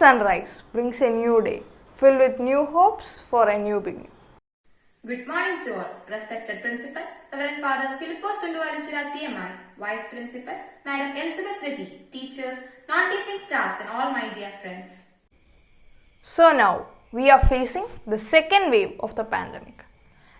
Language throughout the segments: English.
sunrise brings a new day, filled with new hopes for a new beginning. Good morning to all. Respected Principal, Reverend Father Philippos Tunduvaluchira CMI, Vice Principal, Madam Elizabeth Reggie, teachers, non-teaching staffs and all my dear friends. So now, we are facing the second wave of the pandemic.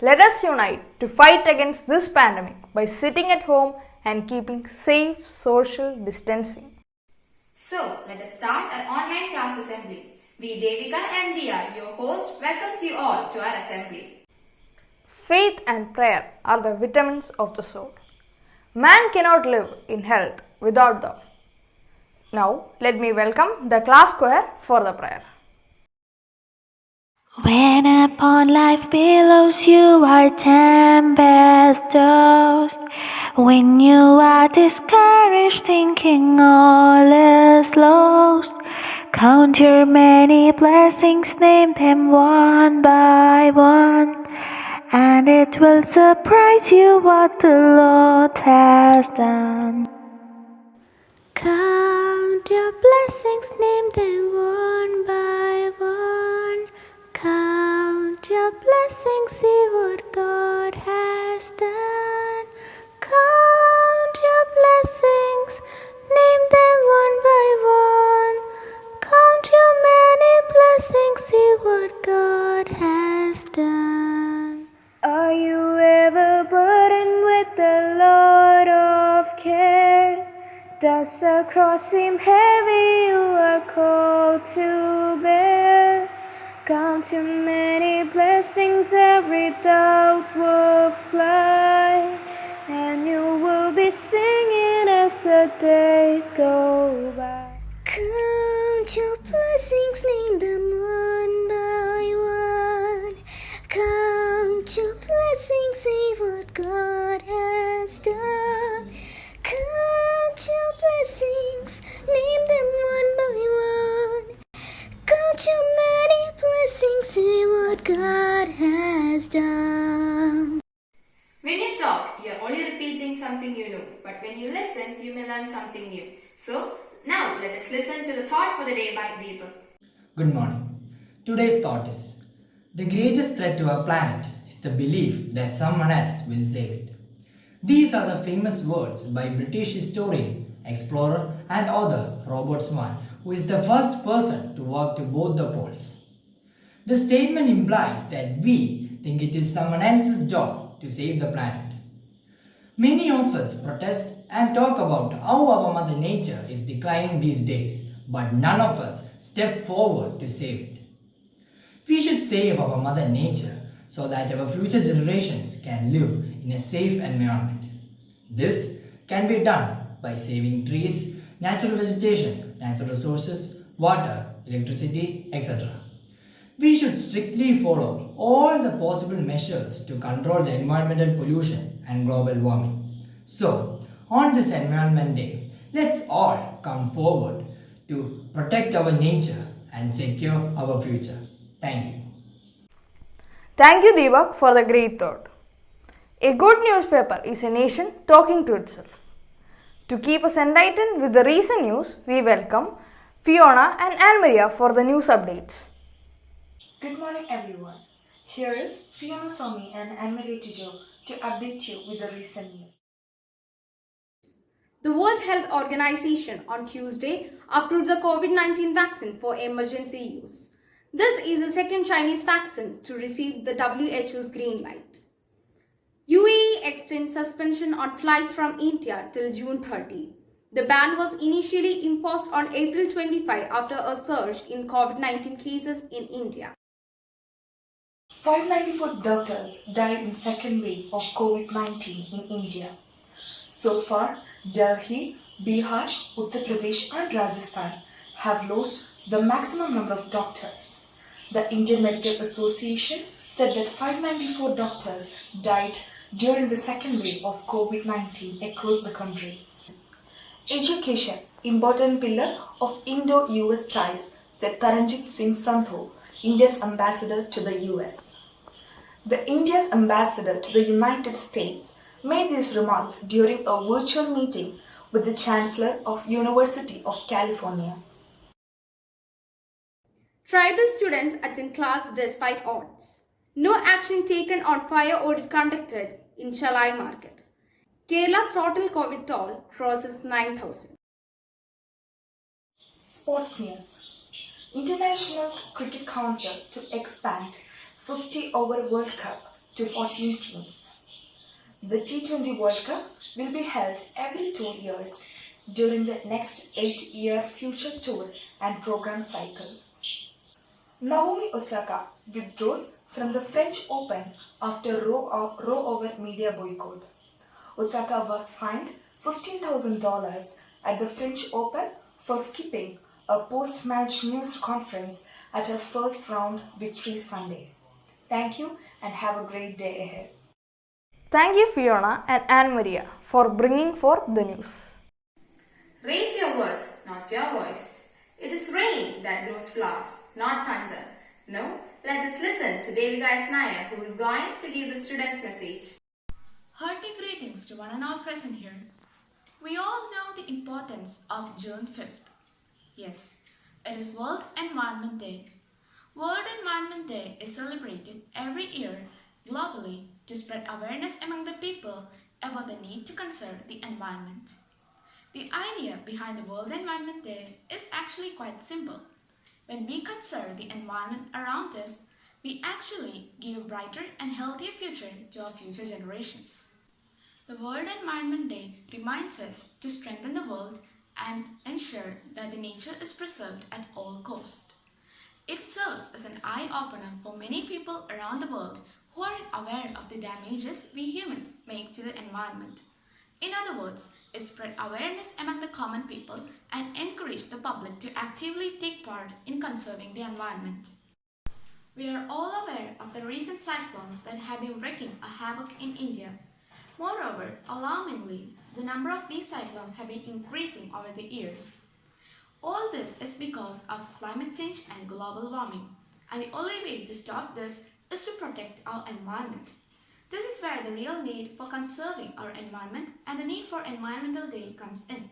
Let us unite to fight against this pandemic by sitting at home and keeping safe social distancing. So, let us start our online class assembly. We, Devika and Diya, your host, welcomes you all to our assembly. Faith and prayer are the vitamins of the soul. Man cannot live in health without them. Now, let me welcome the class choir for the prayer. When upon life billows you are tempest-tossed, when you are discouraged thinking all is lost, count your many blessings, name them one by one, and it will surprise you what the Lord has done. Count your blessings, name them one by one. Count your blessings, see what God has done. Count your blessings, name them one by one. Count your many blessings, see what God has done. Are you ever burdened with a load of care? Does the cross seem heavy you are called to bear? Count your many blessings, every doubt will fly, and you will be singing as the days go by. Count your blessings, name them one by one. Count your blessings, see what God has done. Count your blessings, name them one by one. Count your many blessings, see what God has done. When you talk, you are only repeating something you know, but when you listen, you may learn something new. So, now let us listen to the thought for the day by Deepak. Good morning. Today's thought is, the greatest threat to our planet is the belief that someone else will save it. These are the famous words by British historian, explorer and author Robert Swan, who is the first person to walk to both the poles. The statement implies that we think it is someone else's job to save the planet. Many of us protest and talk about how our Mother Nature is declining these days, but none of us step forward to save it. We should save our Mother Nature so that our future generations can live in a safe environment. This can be done by saving trees, natural vegetation, natural resources, water, electricity, etc. We should strictly follow all the possible measures to control the environmental pollution and global warming. So, on this Environment Day, let's all come forward to protect our nature and secure our future. Thank you. Thank you, Deepak, for the great thought. A good newspaper is a nation talking to itself. To keep us enlightened with the recent news, we welcome Fiona and Anne-Maria for the news updates. Good morning, everyone. Here is Fiona Somi and Anne-Maria Tijo to update you with the recent news. The World Health Organization on Tuesday approved the COVID-19 vaccine for emergency use. This is the second Chinese vaccine to receive the WHO's green light. UAE extends suspension on flights from India till June 30. The ban was initially imposed on April 25 after a surge in COVID-19 cases in India. 594 doctors died in second wave of COVID-19 in India. So far, Delhi, Bihar, Uttar Pradesh and Rajasthan have lost the maximum number of doctors. The Indian Medical Association said that 594 doctors died during the second wave of COVID-19 across the country. Education, important pillar of Indo-US ties, said Taranjit Singh Sandhu, India's ambassador to the US. The India's ambassador to the United States made these remarks during a virtual meeting with the Chancellor of University of California. Tribal students attend class despite odds. No action taken on fire audit conducted in Chalai market. Kerala's total COVID toll crosses 9,000. Sports news. International Cricket Council to expand 50-over World Cup to 14 teams. The T20 World Cup will be held every 2 years during the next 8-year future tour and program cycle. Naomi Osaka withdraws from the French Open after row-over media boycott. Osaka was fined $15,000 at the French Open for skipping a post-match news conference at her first round victory Sunday. Thank you and have a great day ahead. Thank you, Fiona and Anne Maria, for bringing forth the news. Raise your words, not your voice. It is rain that grows flowers, not thunder. No, let us listen to Devika S. Nair, who is going to give the students' message. Hearty greetings to one and all present here. We all know the importance of June 5th. Yes, it is World Environment Day. World Environment Day is celebrated every year globally to spread awareness among the people about the need to conserve the environment. The idea behind the World Environment Day is actually quite simple. When we conserve the environment around us, we actually give a brighter and healthier future to our future generations. The World Environment Day reminds us to strengthen the world and ensure that the nature is preserved at all costs. It serves as an eye-opener for many people around the world who aren't aware of the damages we humans make to the environment. In other words, it spread awareness among the common people and encouraged the public to actively take part in conserving the environment. We are all aware of the recent cyclones that have been wreaking a havoc in India. Moreover, alarmingly, the number of these cyclones have been increasing over the years. All this is because of climate change and global warming, and the only way to stop this is to protect our environment. This is where the real need for conserving our environment and the need for Environmental Day comes in.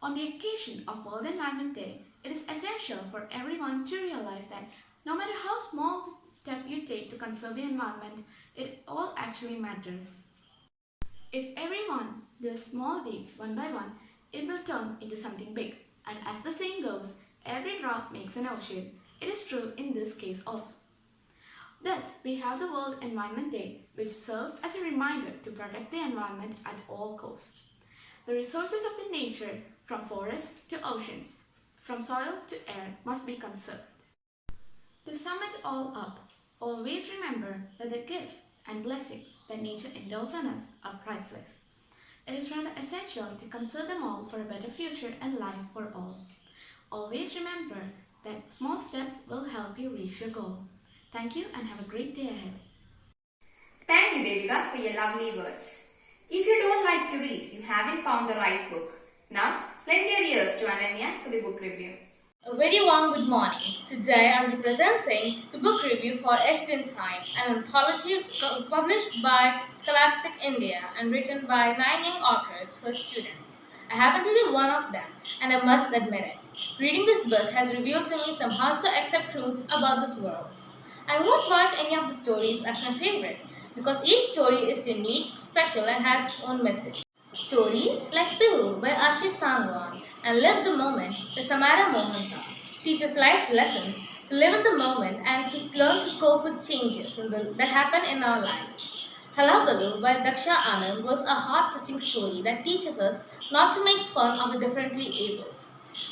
On the occasion of World Environment Day, it is essential for everyone to realize that no matter how small the step you take to conserve the environment, it all actually matters. If everyone does small deeds one by one, it will turn into something big. And as the saying goes, every drop makes an ocean. It is true in this case also. Thus, we have the World Environment Day, which serves as a reminder to protect the environment at all costs. The resources of the nature, from forests to oceans, from soil to air, must be conserved. To sum it all up, always remember that the gift and blessings that nature endows on us are priceless. It is rather essential to conserve them all for a better future and life for all. Always remember that small steps will help you reach your goal. Thank you and have a great day ahead. Thank you, Devika, for your lovely words. If you don't like to read, you haven't found the right book. Now, lend your ears to Ananya for the book review. A very warm good morning. Today I will be presenting the book review for Etched in Time, an anthology published by Scholastic India and written by 9 young authors for students. I happen to be one of them, and I must admit it. Reading this book has revealed to me some hard to accept truths about this world. I won't mark any of the stories as my favorite, because each story is unique, special, and has its own message. Stories like Pihu by Ashish Sangwan and Live the Moment by Samara Mohanta teach us life lessons to live in the moment and to learn to cope with changes that happen in our life. Halabalu by Daksha Anand was a heart-touching story that teaches us not to make fun of the differently abled.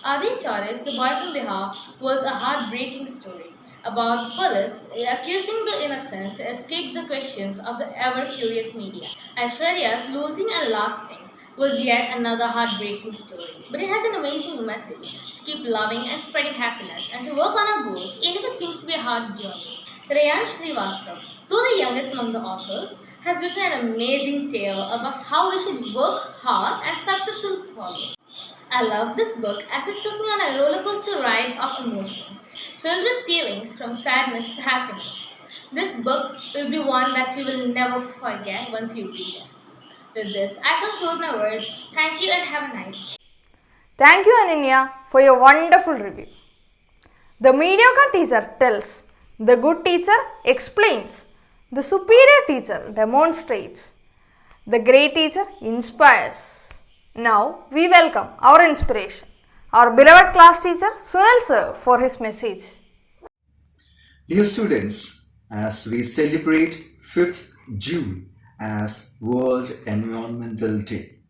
Adi Charis, the boy from Bihar, was a heartbreaking story about police accusing the innocent to escape the questions of the ever-curious media. Aishwarya's Losing and Lasting was yet another heartbreaking story, but it has an amazing message to keep loving and spreading happiness and to work on our goals even if it seems to be a hard journey. Rayan Srivastav, though the youngest among the authors, has written an amazing tale about how we should work hard and success will follow. I love this book as it took me on a roller coaster ride of emotions, filled with feelings from sadness to happiness. This book will be one that you will never forget once you read it. With this, I conclude my words. Thank you and have a nice day. Thank you, Ananya, for your wonderful review. The mediocre teacher tells, the good teacher explains, the superior teacher demonstrates, the great teacher inspires. Now we welcome our inspiration, our beloved class teacher Sunil sir for his message. Dear students, as we celebrate 5th June as World Environmental Day,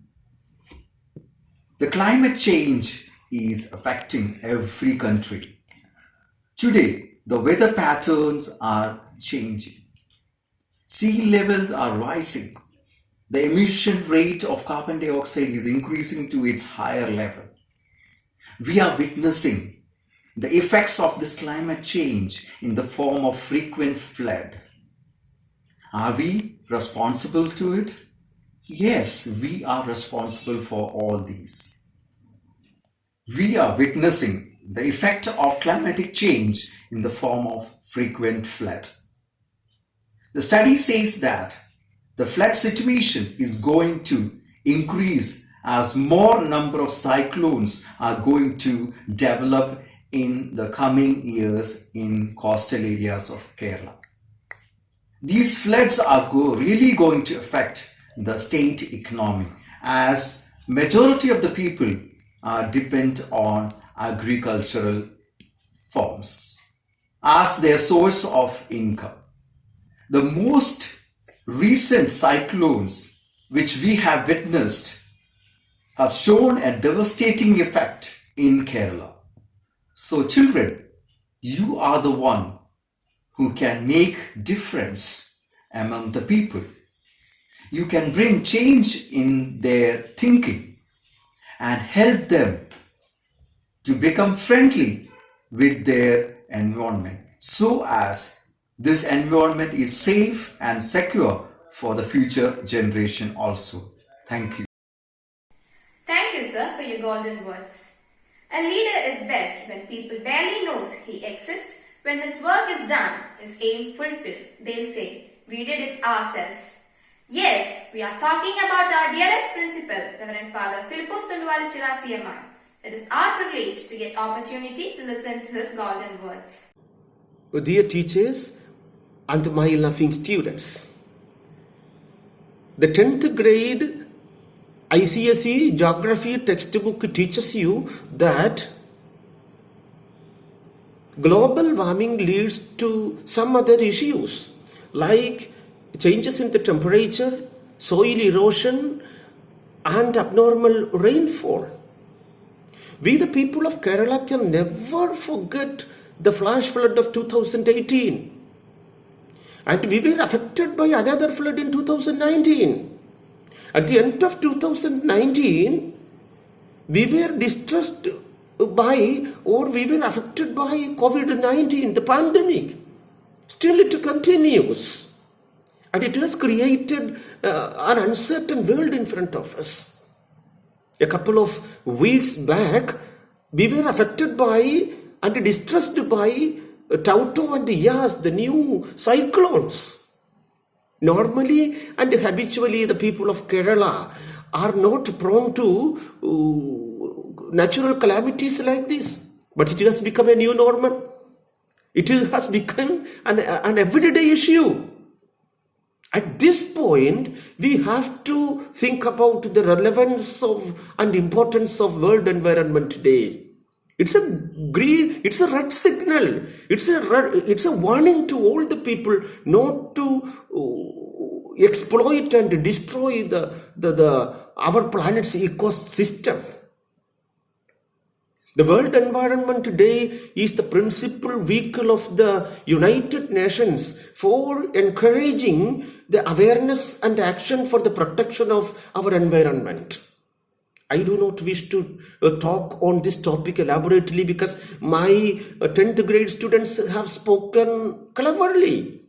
the climate change is affecting every country. Today, the weather patterns are changing. Sea levels are rising. The emission rate of carbon dioxide is increasing to its higher level. We are witnessing the effects of this climate change in the form of frequent flood. Are we responsible to it? Yes, we are responsible for all these. We are witnessing the effect of climatic change in the form of frequent flood. The study says that the flood situation is going to increase as more number of cyclones are going to develop in the coming years in coastal areas of Kerala. These floods are really going to affect the state economy, as majority of the people depend on agricultural forms as their source of income. The most recent cyclones which we have witnessed have shown a devastating effect in Kerala. So children, you are the one who can make difference among the people. You can bring change in their thinking and help them to become friendly with their environment, so as this environment is safe and secure for the future generation also. Thank you. Thank you, sir, for your golden words. A leader is best when people barely knows he exists. When his work is done, his aim fulfilled, they'll say, we did it ourselves. Yes, we are talking about our dearest principal, Reverend Father Philippos Tundualichira CMI. It is our privilege to get opportunity to listen to his golden words. Dear teachers and my loving students, the 10th grade ICSE geography textbook teaches you that global warming leads to some other issues like changes in the temperature, soil erosion, and abnormal rainfall. We, the people of Kerala, can never forget the flash flood of 2018. And we were affected by another flood in 2019. At the end of 2019, we were distressed by, or we were affected by COVID-19, the pandemic. Still it continues. And it has created an uncertain world in front of us. A couple of weeks back, we were affected by and distressed by Tauto and Yas, the new cyclones. Normally and habitually, the people of Kerala are not prone to natural calamities like this. But it has become a new normal. It has become an everyday issue. At this point, we have to think about the relevance of and importance of World Environment Day. It's a red signal. It's a warning to all the people not to exploit and destroy our planet's ecosystem. The World Environment Day is the principal vehicle of the United Nations for encouraging the awareness and action for the protection of our environment. I do not wish to talk on this topic elaborately because my 10th grade students have spoken cleverly.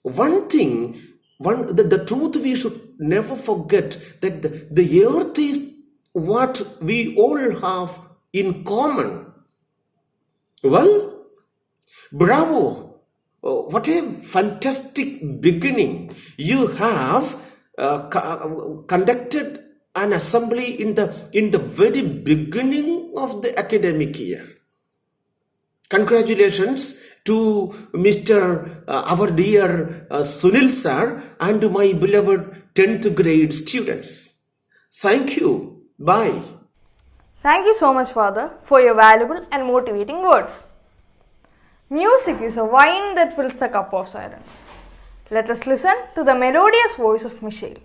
The truth we should never forget, that the earth is what we all have in common. Well, bravo! What a fantastic beginning. You have conducted an assembly in the very beginning of the academic year. Congratulations to Mr. Our dear Sunil sir and to my beloved 10th grade students. Thank you. Bye. Thank you so much, Father, for your valuable and motivating words. Music is a wine that fills the cup of silence. Let us listen to the melodious voice of Michelle.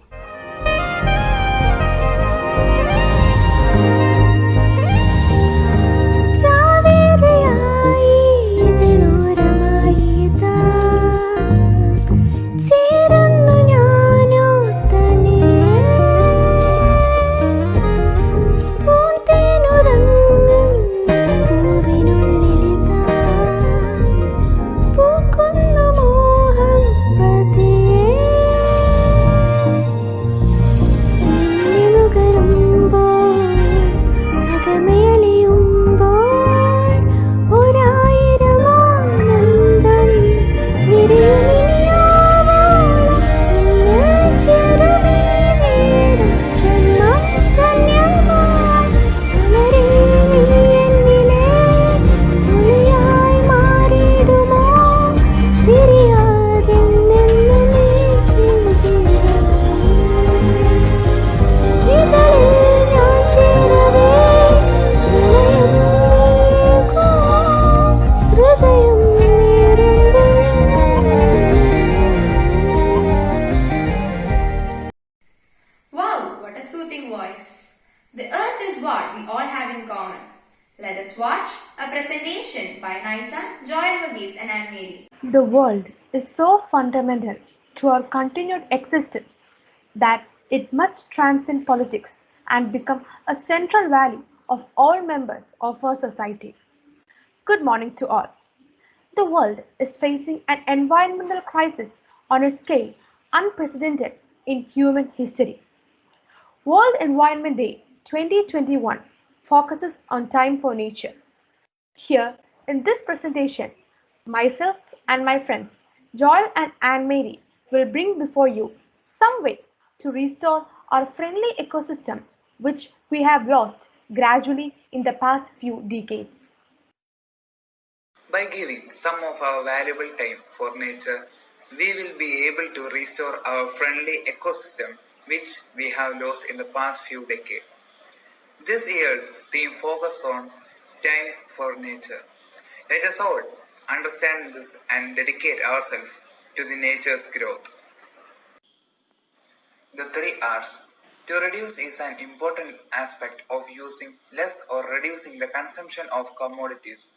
Wow, what a soothing voice. The earth is what we all have in common. Let us watch a presentation by Nisa, Joy Mavis and Anne Mary. The world is so fundamental to our continued existence that it must transcend politics and become a central value of all members of our society. Good morning to all. The world is facing an environmental crisis on a scale unprecedented in human history. World Environment Day 2021 focuses on time for nature. Here, in this presentation, myself and my friends Joel and Anne Mary will bring before you some ways to restore our friendly ecosystem which we have lost gradually in the past few decades. By giving some of our valuable time for nature, we will be able to restore our friendly ecosystem which we have lost in the past few decades. This year's theme focuses on time for nature. Let us all understand this and dedicate ourselves to the nature's growth. The 3 R's. To reduce is an important aspect of using less or reducing the consumption of commodities.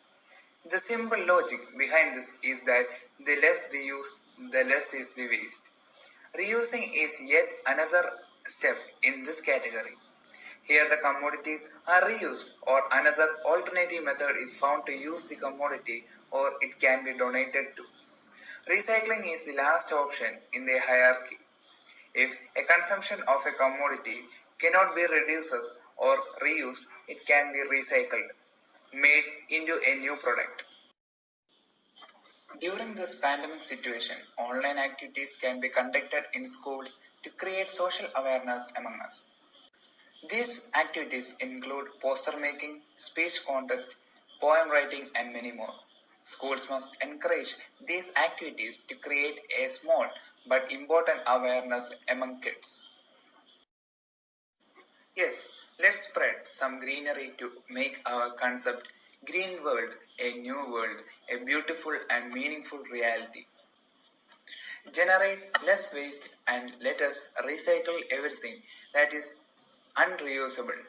The simple logic behind this is that the less the use, the less is the waste. Reusing is yet another step in this category. Here the commodities are reused or another alternative method is found to use the commodity or it can be donated to. Recycling is the last option in the hierarchy. If a consumption of a commodity cannot be reduced or reused, it can be recycled, made into a new product. During this pandemic situation, online activities can be conducted in schools to create social awareness among us. These activities include poster making, speech contest, poem writing and many more. Schools must encourage these activities to create a small but important awareness among kids. Yes, let's spread some greenery to make our concept Green World a new world, a beautiful and meaningful reality. Generate less waste and let us recycle everything that is unreusable.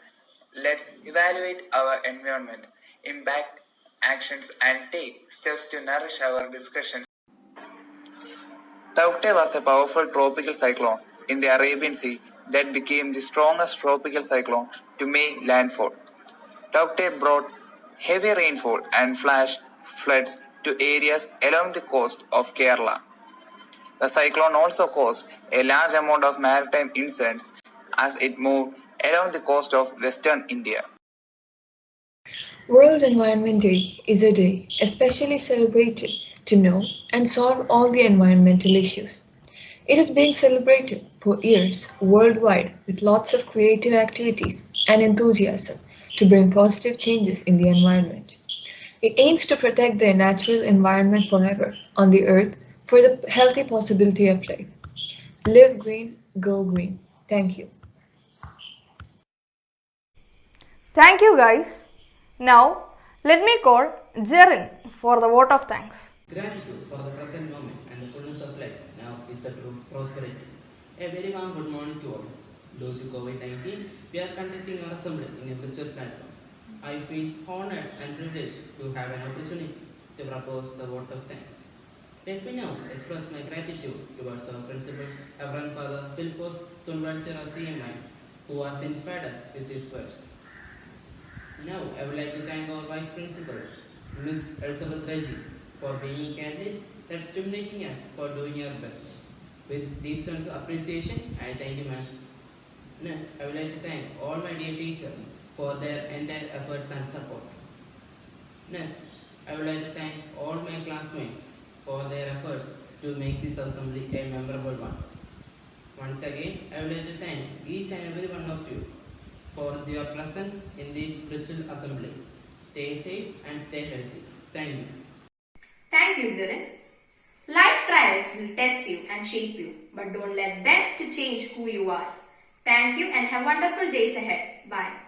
Let's evaluate our environment, impact actions and take steps to nourish our discussions. Taukte was a powerful tropical cyclone in the Arabian Sea that became the strongest tropical cyclone to make landfall. Taukte brought heavy rainfall and flash floods to areas along the coast of Kerala. The cyclone also caused a large amount of maritime incidents as it moved along the coast of western India. World Environment Day is a day especially celebrated to know and solve all the environmental issues. It is being celebrated for years worldwide with lots of creative activities and enthusiasm to bring positive changes in the environment. It aims to protect the natural environment forever on the earth for the healthy possibility of life. Live green, go green. Thank you. Thank you guys. Now let me call Jerin for the vote of thanks. Gratitude for the present moment and the fullness of life now is the true prosperity. A very warm good morning to all. Due to COVID-19, we are conducting our assembly in a virtual platform. I feel honored and privileged to have an opportunity to propose the vote of thanks. Let me now express my gratitude towards our principal, Reverend Father Philippos Tunvalsira CMI, who has inspired us with these words. Now, I would like to thank our Vice Principal, Ms. Elizabeth Reggie, for being a catalyst that's stimulating us for doing our best. With deep sense of appreciation, I thank you, ma'am. Next, I would like to thank all my dear teachers for their entire efforts and support. Next, I would like to thank all my classmates for their efforts to make this assembly a memorable one. Once again, I would like to thank each and every one of you for your presence in this spiritual assembly. Stay safe and stay healthy. Thank you. Thank you, Zirin. Life trials will test you and shape you, but don't let them to change who you are. Thank you and have wonderful days ahead. Bye.